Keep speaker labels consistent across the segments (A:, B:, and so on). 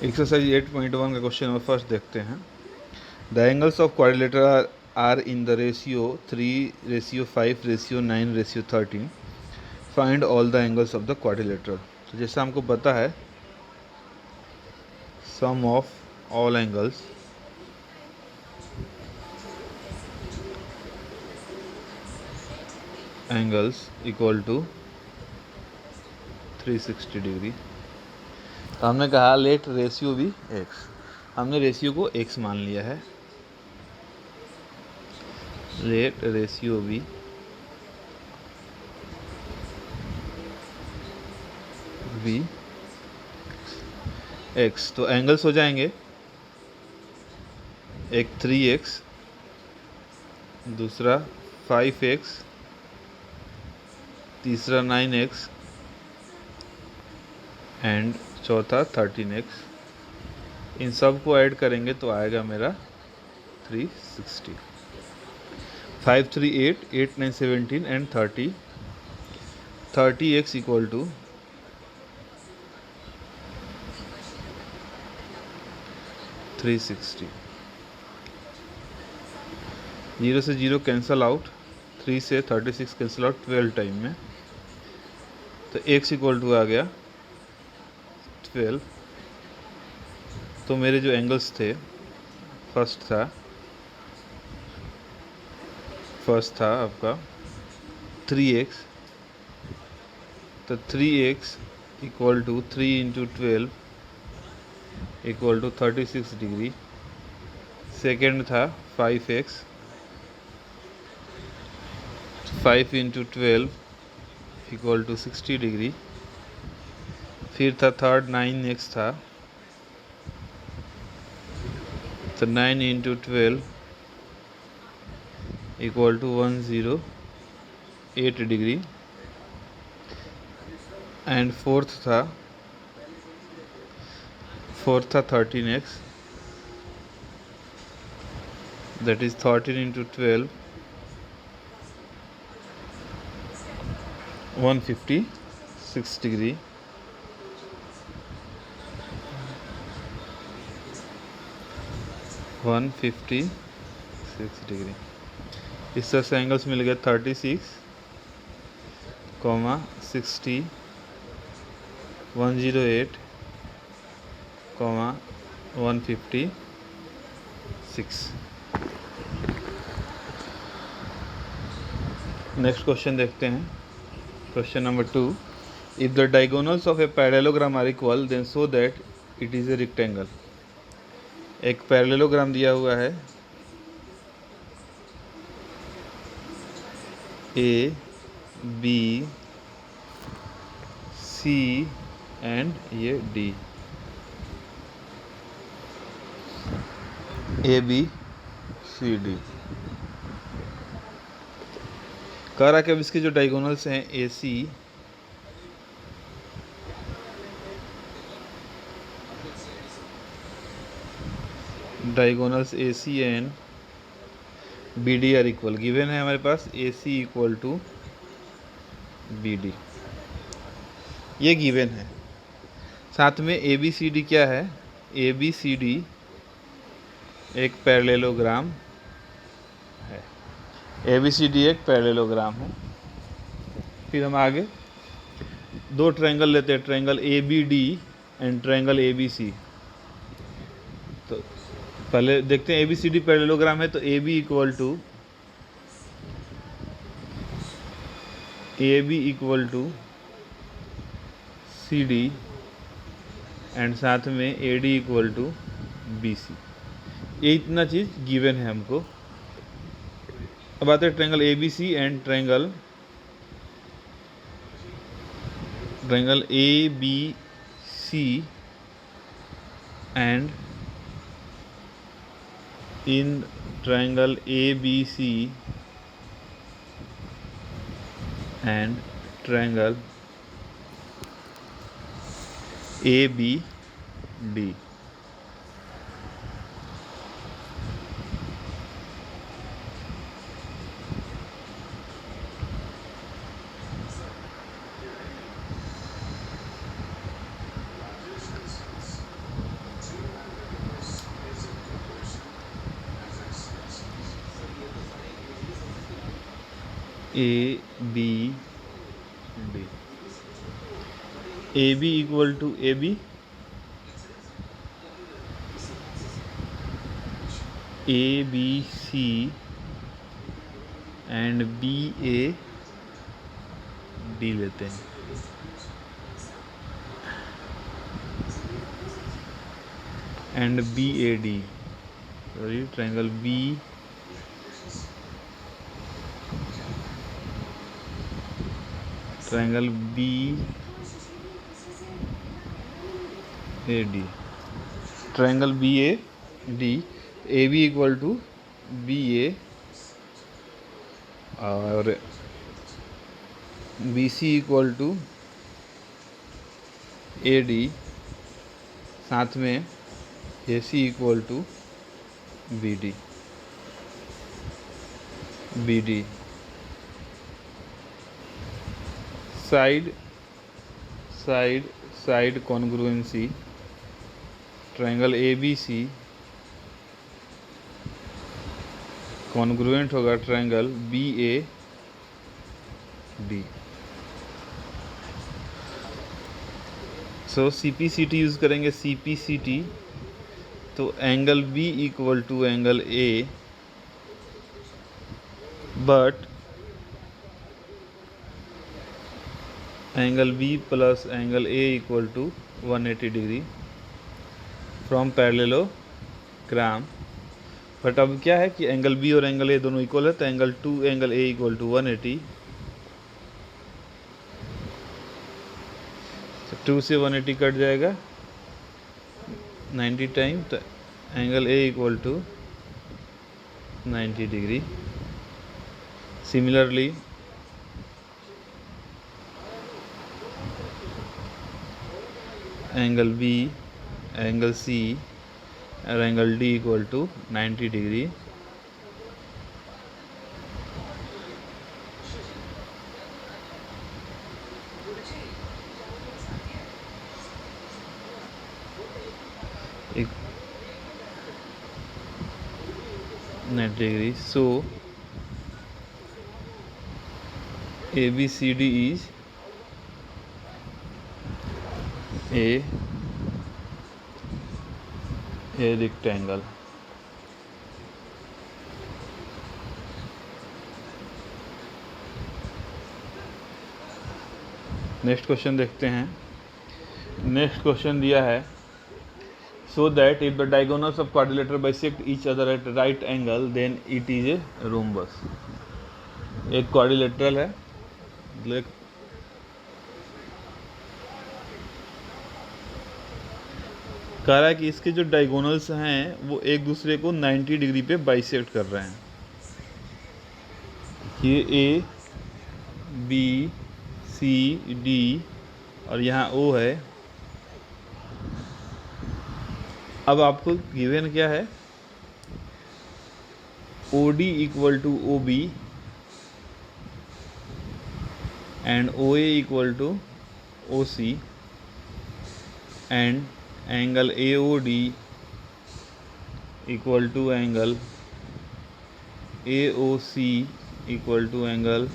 A: Exercise 8.1 का question number first देखते हैं। The angles of quadrilateral are in the ratio 3:5:9:13। Find all the angles of the quadrilateral. तो जैसा हमको पता है, sum of all angles equal to 360 degree. तो हमने कहा लेट रेशियो भी एक्स, हमने रेशियो को एक्स मान लिया है। लेट रेशियो भी एक्स, तो एंगल्स हो जाएंगे एक 3x, दूसरा 5x, तीसरा 9x एंड चौथा 13x। इन सब को ऐड करेंगे तो आएगा मेरा 360। 5 3 8, 8 9 17 एंड 30। 30x equal to 360। 0 से 0 कैंसल आउट, 3 से 36 कैंसल आउट 12 टाइम में, तो x इक्वल टू आ गया 12। तो मेरे जो एंगल्स थे, फर्स्ट था आपका 3x, तो 3x equal to 3 into 12 equal to 36 degree. Second था 5x, 5 into 12 equal to 60 degree. फिर था थर्ड 9x था, तो 9 into 12 equal to 108 degree. And fourth था 13x, that is 13 into 12, 156 degree। इस तरह से एंगल्स मिल गए 36, 60, 108, 156। नेक्स्ट क्वेश्चन देखते हैं। Question number 2, if the diagonals of a parallelogram are equal then show that it is a rectangle. एक parallelogram दिया हुआ है, ए बी सी एंड ये D. A B C D कह रहा कि अब इसके जो डायगोनल्स हैं A C, diagonals A C and B D are equal. Given है हमारे पास A C equal to B D, ये गिवन है। साथ में ए बी सी डी क्या है, ए बी सी डी एक पैरेललोग्राम है। ए बी सी डी एक पैरेललोग्राम है। फिर हम आगे दो ट्रायंगल लेते हैं, triangle A B D and triangle A B C. तो पहले देखते हैं A B C D parallelogram है, तो A B equal to C D and साथ में A D equal to B C. ये इतना चीज़ गिवन है हमको। अब आते हैं triangle A B C and triangle A B C and in triangle A B C and triangle A B D. A B D, A B equal to A B, A B C and B A D लेते हैं। And B A D, sorry triangle B A D, triangle B A D, A B equal to B A और B C equal to A D, साथ में A C equal to B D, B D side congruency, triangle A B C congruent होगा triangle B A D. So CPCT use करेंगे। CPCT तो angle B equal to angle A, but angle B plus angle A equal to 180 degree from parallelogram. But अब क्या है कि angle B और angle A दोनों equal है, तो एंगल A इक्वल टू 180, तो 2 से 180 कट जाएगा 90 टाइम, तो angle A equal to 90 degree. Similarly angle B, angle C और angle D equal to 90 degree. एक 90 degree. So ABCD is a rectangle। Next question देखते हैं। नेक्स्ट क्वेश्चन दिया है, so that if the diagonals of quadrilateral bisect each other at right angle then it is a rhombus. एक quadrilateral है, कह रहा है कि इसके जो डायगोनल्स हैं वो एक दूसरे को 90 डिग्री पे बाइसेक्ट कर रहे हैं। ये ए बी सी डी और यहाँ ओ है। अब आपको गिवन क्या है, O D equal to O B and O A equal to O C and angle A O D equal to angle A O C equal to angle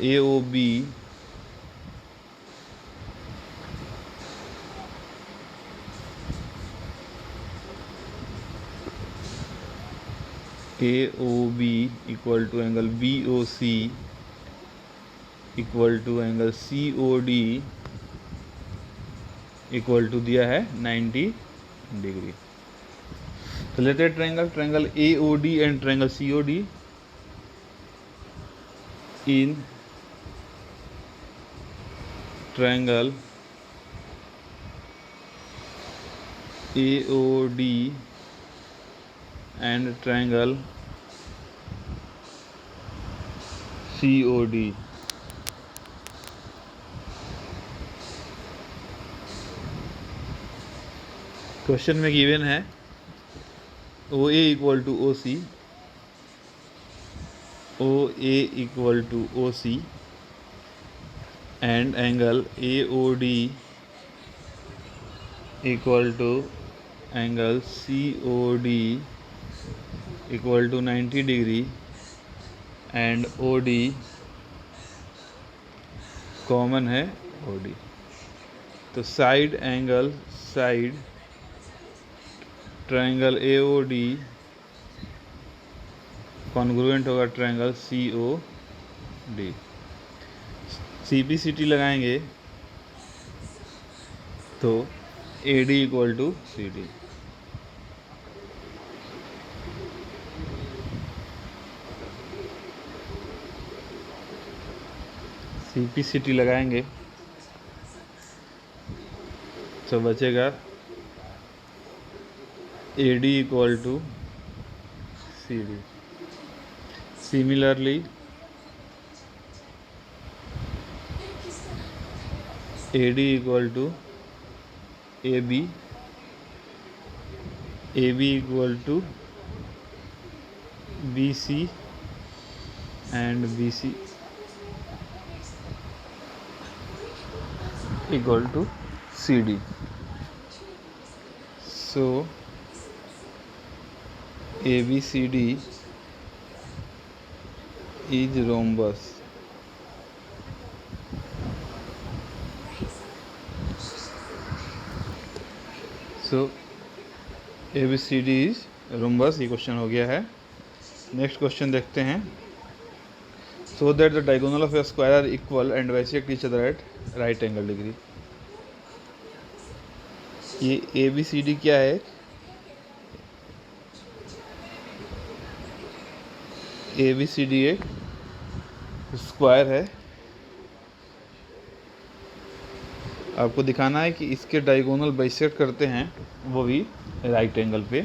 A: A O B AOB equal to angle BOC equal to angle COD equal to दिया है 90 degree. तो लेते हैं triangle AOD and triangle COD। In triangle AOD and triangle COD, question में given है OA equal to OC, OA equal to OC and angle AOD equal to angle COD equal to 90 degree and O D common है O D. तो side triangle A O D congruent होगा triangle C O D. C P C T लगाएंगे तो A D equal to C D. C P C T लगाएंगे तो बचेगा A D equal to C D. Similarly A D equal to A B equal to B C and B C equal to CD. So ABCD is rhombus. So ABCD is rhombus। ये question हो गया है। Next question देखते हैं। So that the diagonal of a square are equal and bisect each other at right angle degree। ये ABCD क्या है? ABCD एक स्क्वायर है। आपको दिखाना है कि इसके डायगोनल बाइसेक्ट करते हैं, वो भी राइट एंगल पे।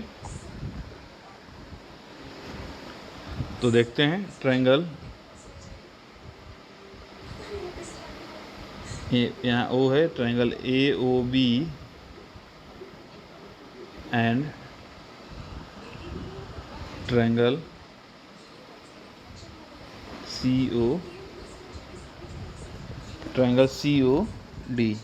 A: तो देखते हैं ट्रायंगल, यहाँ ओ है, triangle A O B and triangle C O D.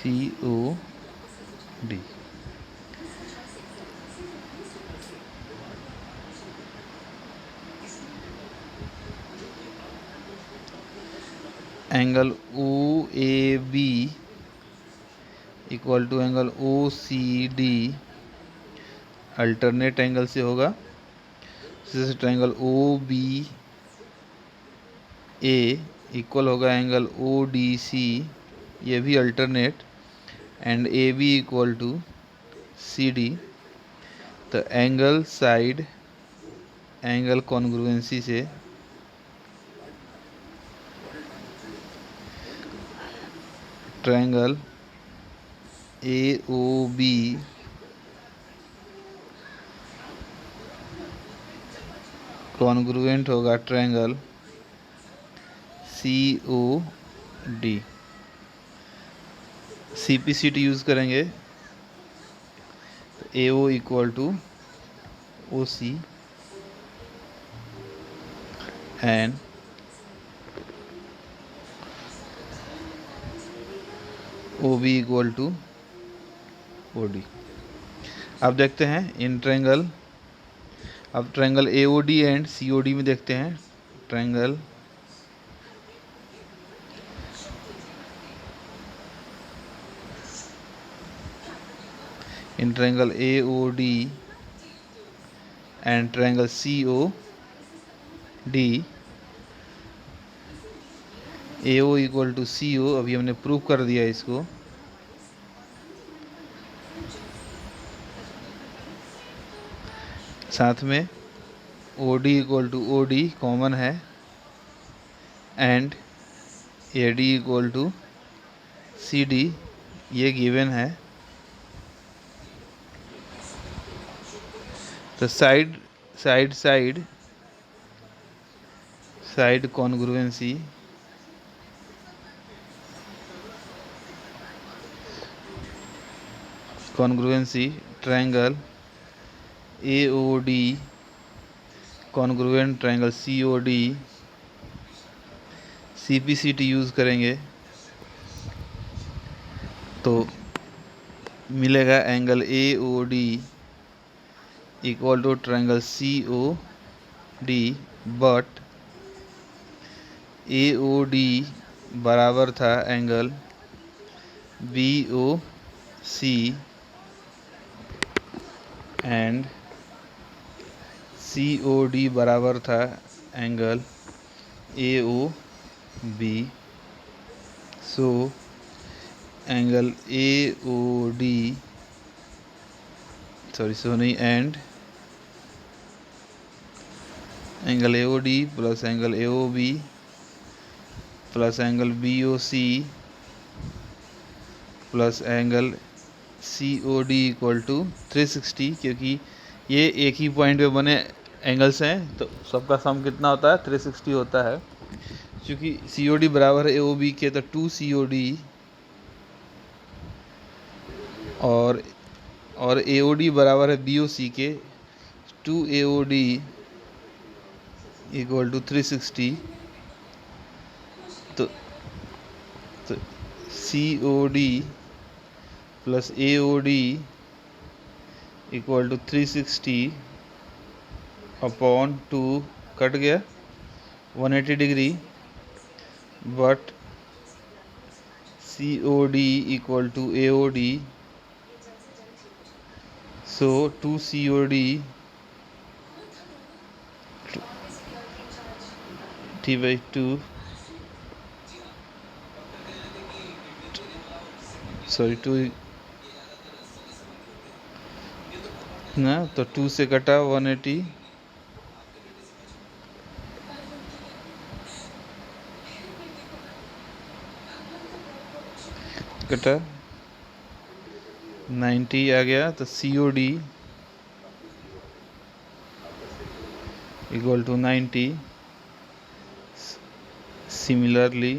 A: COD। Angle OAB equal to angle OCD alternate angle से होगा। जैसे ट्रायंगल OBA इक्वल होगा एंगल ODC, ये भी alternate, and AB equal to CD। तो angle side angle congruency से triangle AOB congruent होगा triangle COD। CPCT use करेंगे तो AO equal to OC and OB equal to OD। अब देखते हैं इन ट्रायंगल, अब ट्रायंगल AOD एंड COD में देखते हैं। Triangle in triangle AOD and triangle COD, AO equal to CO, अभी हमने प्रूव कर दिया इसको। साथ में OD equal to OD common है and AD equal to CD ये गिवन है। तो side congruency triangle AOD congruent triangle COD, CPCT use करेंगे तो मिलेगा angle AOD equal to triangle C O D, but A O D बराबर था angle B O C and C O D बराबर था angle A O B. So angle A O D and angle A O D plus angle A O B plus angle B O C plus angle C O D equal to 360, क्योंकि ये एक ही point पे बने angles हैं तो सबका सम कितना होता है, 360 होता है। क्योंकि सी ओ डी बराबर है ए ओ बी के, तो 2 सी ओ डी और ए ओ डी बराबर है बी ओ सी के, 2 A O D equal to 360। तो C O D plus A O D equal to 360 upon 2 cut गया 180 degree, but C O D equal to A O D, so 2 C O D T by 2 sorry 2 ना, तो 2 से कटा 180, कटा 90 आ गया, तो C O D equal to 90। Similarly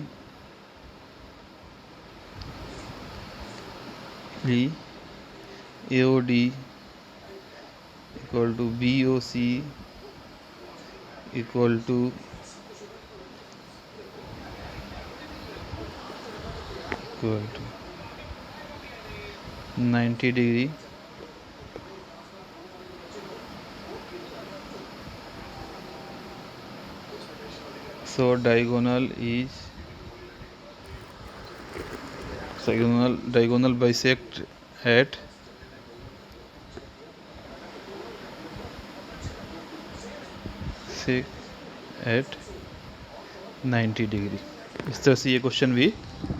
A: A O D equal to B O C equal to 90 degree. So diagonal bisect at 90 degree. इस तरह से ये क्वेश्चन भी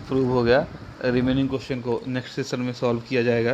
A: प्रूव हो गया। रिमेनिंग क्वेश्चन को नेक्स्ट सेशन में सॉल्व किया जाएगा।